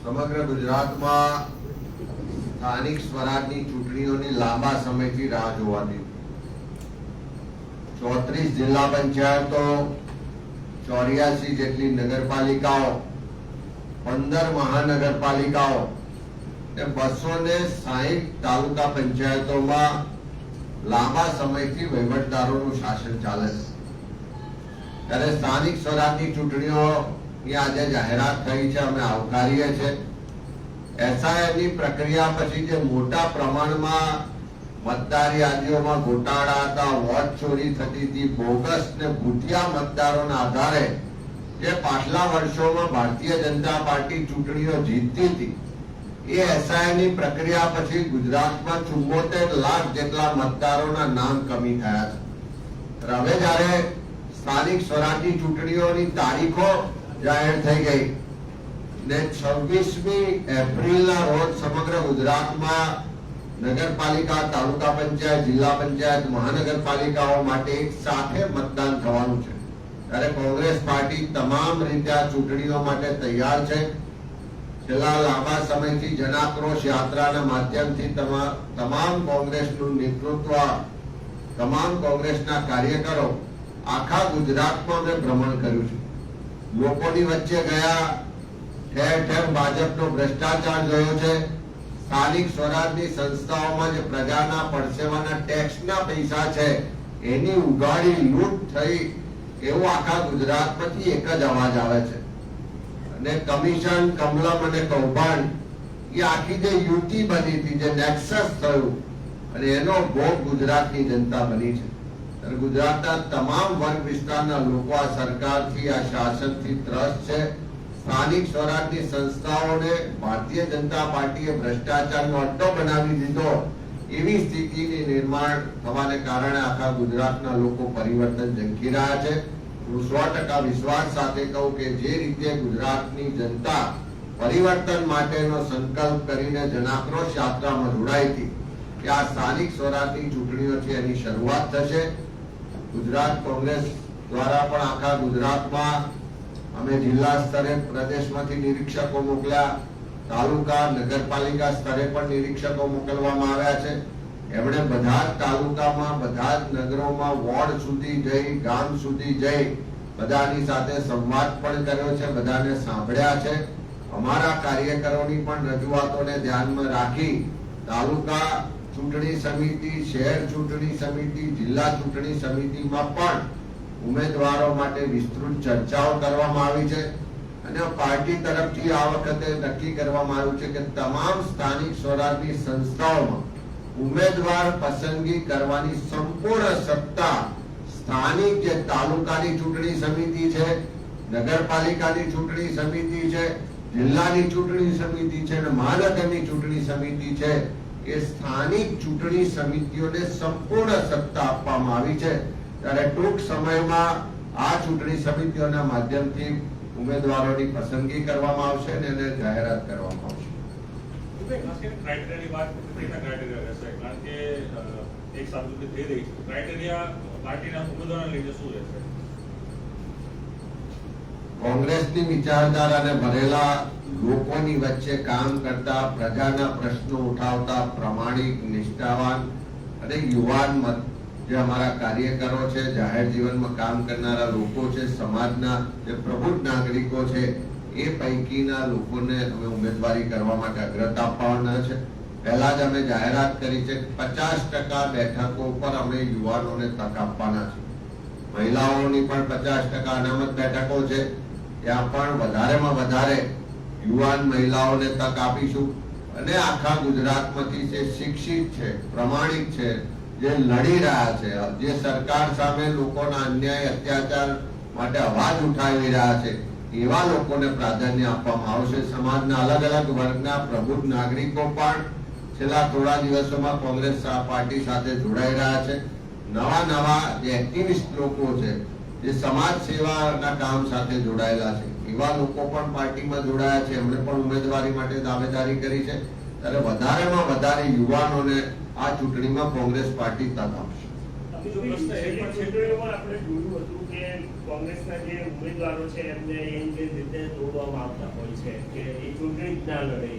સમગ્ર ગુજરાતમાં સ્થાનિક સ્વરાજની ચૂંટણીઓની લાંબા સમયથી રાહ જોવાતી 34 જિલ્લા પંચાયતો, 84 જેટલી નગરપાલિકાઓ, 15 મહાનગરપાલિકાઓ ને 260 તાલુકા પંચાયતોમાં લાંબા સમયથી વહીવટદારોનું શાસન ચાલે છે. ત્યારે સ્થાનિક સ્વરાજની ચૂંટણીઓની આજે જાહેરાત થઈ છે, અમે આવકારીએ છીએ. એસઆઈની પ્રક્રિયા પછી જે મોટા પ્રમાણમાં મતદાર યાદીઓમાં ગોટાળા હતા, વોટ ચોરી થતી હતી, બોગસ ને ભૂતિયા મતદારોના આધારે જે પાછલા વર્ષોમાં ભારતીય જનતા પાર્ટી ચૂંટણીઓ જીતતી હતી, એ એસઆઈની પ્રક્રિયા પછી ગુજરાતમાં 74 લાખ જેટલા મતદારોના નામ કમી થયા છે. હવે જ્યારે સ્થાનિક સ્વરાજની ચૂંટણીઓની તારીખો જાહેર થઈ ગઈ ને 26મી એપ્રિલના રોજ સમગ્ર ગુજરાતમાં નગરપાલિકા, તાલુકા પંચાયત, જિલ્લા પંચાયત, મહાનગરપાલિકાઓ માટે એક સાથે મતદાન થવાનું છે. ત્યારે કોંગ્રેસ પાર્ટી તમામ રીતે આ ચૂંટણીઓ માટે તૈયાર છે. છેલ્લા લાંબા સમયથી જનાક્રોશ યાત્રાના માધ્યમથી તમામ કોંગ્રેસનું નેતૃત્વ, તમામ કોંગ્રેસના કાર્યકરો આખા ગુજરાતમાં મેં ભ્રમણ કર્યું છે. લોકોની વચ્ચે ગયા, ઠેર ઠેર ભાજપનો ભ્રષ્ટાચાર જોયો છે. સ્થાનિક સ્વરાજની સંસ્થાઓમાં જે પ્રજાના પરસેવાના ટેક્સના પૈસા છે એની ઉગાડી લૂંટ થઈ, એવો આખા ગુજરાતમાંથી એક જ અવાજ આવે છે. અને કમિશન, કમલમ અને કૌભાંડ એ આખી જે યુતિ બની હતી, જે નેક્સસ થયું, અને એનો ભોગ ગુજરાતની જનતા બની છે. ગુજરાતના તમામ વર્ગ વિસ્તારના લોકો આ સરકારથી, આ શાસનથી ત્રસ્ત છે. સ્થાનિક સ્વરાજની સંસ્થાઓને ભારતીય જનતા પાર્ટીએ ભ્રષ્ટાચારનો અડ્ડો બનાવી દીધો, એવી સ્થિતિની નિર્માણ થવાને કારણે આખા ગુજરાતના લોકો પરિવર્તન ઝંખી રહ્યા છે. હું 100% વિશ્વાસ સાથે કહું કે જે રીતે ગુજરાતની જનતા પરિવર્તન માટેનો સંકલ્પ કરીને જનાક્રોશ યાત્રામાં જોડાઈ હતી, કે આ સ્થાનિક સ્વરાજની ચૂંટણીઓ છે એની શરૂઆત થશે. ગુજરાત કોંગ્રેસ દ્વારા પણ આખા ગુજરાતમાં અમે જિલ્લા સ્તરે પ્રદેશમાંથી નિરીક્ષકો મોકલ્યા, તાલુકા, નગરપાલિકા સ્તરે પણ નિરીક્ષકો મોકલવામાં આવ્યા છે. એમણે બધા જ તાલુકામાં, બધા જ નગરોમાં વોર્ડ સુધી જઈ, ગામ સુધી જઈ બધાની સાથે સંવાદ પણ કર્યો છે, બધાને સાંભળ્યા છે. અમારા કાર્યકરોની પણ રજૂઆતોને ધ્યાનમાં રાખી તાલુકા ચૂંટણી સમિતિ, શહેર ચૂંટણી સમિતિ, જિલ્લા ચૂંટણી સમિતિમાં પણ ઉમેદવારો માટે વિસ્તૃત ચર્ચાઓ કરવામાં આવી છે. અને પાર્ટી તરફથી આ વખતે નક્કી કરવામાં આવ્યું છે કે તમામ સ્થાનિક સ્વરાજની સંસ્થાઓમાં ઉમેદવાર પસંદગી કરવાની સંપૂર્ણ સત્તા સ્થાનિક જે તાલુકાની ચૂંટણી સમિતિ છે, નગરપાલિકાની ચૂંટણી સમિતિ છે, જિલ્લાની ચૂંટણી સમિતિ છે અને મહાનગરની ચૂંટણી સમિતિ છે, એ સ્થાનિક ચૂંટણી સમિતિઓને સંપૂર્ણ સત્તા આપવામાં આવી છે. ત્યારે ટૂંક સમયમાં આ ચૂંટણી સમિતિઓના માધ્યમથી ઉમેદવારોની પસંદગી કરવામાં આવશે અને એને જાહેરાત કરવામાં આવશે. કોંગ્રેસની વિચારધારાને ભરેલા, લોકોની વચ્ચે કામ કરતા, પ્રજાના પ્રશ્નો ઉઠાવતા, પ્રમાણિક, નિષ્ઠાવાન અને યુવાન જે અમારા કાર્યકરો છે, જાહેર જીવનમાં કામ કરનારા લોકો છે, સમાજના જે પ્રબુદ્ધ નાગરિકો છે, એ પૈકીના લોકોને અમે ઉમેદવારી કરવા માટે અગ્રતા આપવાના છે. પહેલા જ અમે જાહેરાત કરી છે કે 50% બેઠકો પર અમે યુવાનોને તક આપવાના છે. મહિલાઓની પણ 50% અનામત બેઠકો છે, ત્યાં પણ વધારેમાં વધારે યુવાન મહિલાઓને તક આપીશું. અને આખા ગુજરાતમાંથી જે શિક્ષિત છે, પ્રમાણિક છે, જે લડી રહ્યા છે, જે સરકાર સામે લોકોના અન્યાય, અત્યાચાર માટે અવાજ ઉઠાવી રહ્યા છે, એવા લોકોને પ્રાધાન્ય આપવામાં આવશે. સમાજના અલગ અલગ વર્ગના પ્રબુદ્ધ નાગરિકો પણ છેલ્લા થોડા દિવસોમાં કોંગ્રેસ પાર્ટી સાથે જોડાઈ રહ્યા છે. નવા જે એક્ટિવિસ્ટ લોકો છે, જે સમાજ સેવાના કામ સાથે જોડાયેલા છે, એવા લોકો પણ પાર્ટીમાં જોડાયા છે. એમણે પણ ઉમેદવારી માટે દાવેદારી કરી છે. ત્યારે વધારેમાં વધારે યુવાનોને આ ચૂંટણીમાં કોંગ્રેસ પાર્ટી તક આપશે. કોંગ્રેસના જે ઉમેદવારો છે એમને એ રીતે તોડવામાં આવતા હોય છે કે એ ચૂંટણી ના લડે.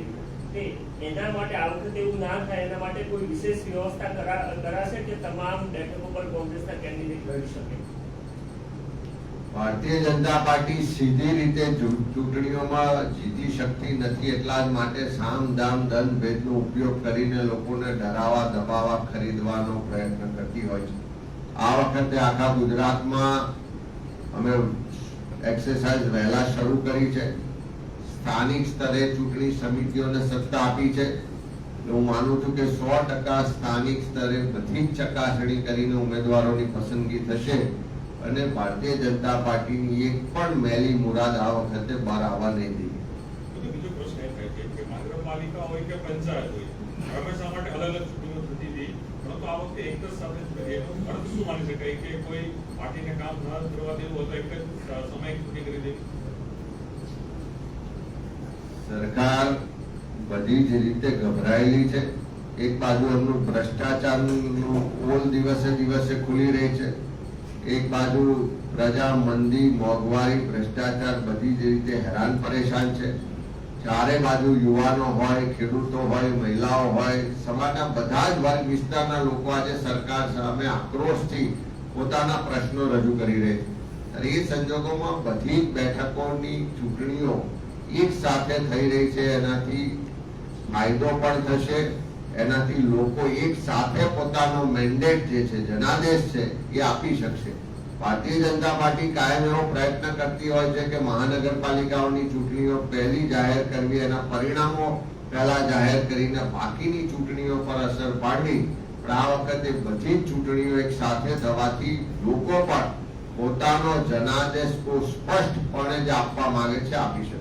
એના માટે આ વખતે એવું ના થાય એના માટે કોઈ વિશેષ વ્યવસ્થા કરાશે કે તમામ બેઠકો પર કોંગ્રેસના કેન્ડિડેટ લડી શકે? ભારતીય જનતા પાર્ટી સીધી રીતે ચૂંટણીઓમાં જીતી શકતી નથી, એટલા જ માટે સામ દામ દંડ ભેદનો ઉપયોગ કરીને લોકોને ડરાવવા દબાવવા ખરીદવાનો પ્રયત્ન કરતી હોય છે. આ વખતે આખા ગુજરાતમાં અમે એક્સરસાઇઝ વહેલા શરૂ કરી છે. સ્થાનિક સ્તરે ચૂંટણી સમિતિઓને સત્તા આપી છે. હું માનું છું કે 100% સ્થાનિક સ્તરે બધી જ ચકાસણી કરીને ઉમેદવારોની પસંદગી થશે અને ભારતીય જનતા પાર્ટીની એક પણ મેલી મુરાદ આ વખતે બહાર આવવા નહીં દઈએ. બીજો પ્રશ્ન એ થાય કે નગરપાલિકા હોય કે પંચાયત હોય, હંમેશા માટે અલગ અલગ ચૂંટણીઓ થતી હતી, પરંતુ આ વખતે એક જ સાથે જ કરીએ એનો અર્થ શું માની શકાય કે કોઈ પાર્ટીને કામ ન કરવા દેવું અથવા એક જ સમય ચૂંટણી કરી દેવી? સરકાર બધી જ રીતે ગભરાયેલી છે. એક બાજુ એમનું ભ્રષ્ટાચારનું પોલ દિવસે દિવસે ખુલી રહી છે, એક બાજુ પ્રજા મંદી, મોંઘવારી, ભ્રષ્ટાચાર બધી જ રીતે હેરાન પરેશાન છે. ચારે બાજુ યુવાનો હોય, ખેડૂતો હોય, મહિલાઓ હોય, સમાજના બધા જ વર્ગ વિસ્તારના લોકો આજે સરકાર સામે આક્રોશથી પોતાના પ્રશ્નો રજૂ કરી રહી છે. એ સંજોગોમાં બધી જ બેઠકોની ચૂંટણીઓ એક સાથે થઈ રહી છે. એનાથી ફાયદો પણ થશે, એનાથી લોકો એક સાથે પોતાનો મેન્ડેટ જે છે, જનાદેશ છે, એ આપી શકશે. ભારતીય જનતા પાર્ટી કાયમ એવો પ્રયત્ન કરતી હોય છે કે મહાનગરપાલિકાઓની ચૂંટણીઓ પહેલી જાહેર કરવી, એના પરિણામો પહેલા જાહેર કરીને બાકીની ચૂંટણીઓ પર અસર પાડવી. પણ આ વખતે બધી જ ચૂંટણીઓ એક સાથે થવાથી લોકો પણ પોતાનો જનાદેશ સ્પષ્ટપણે જે આપવા માંગે છે આપી શકે.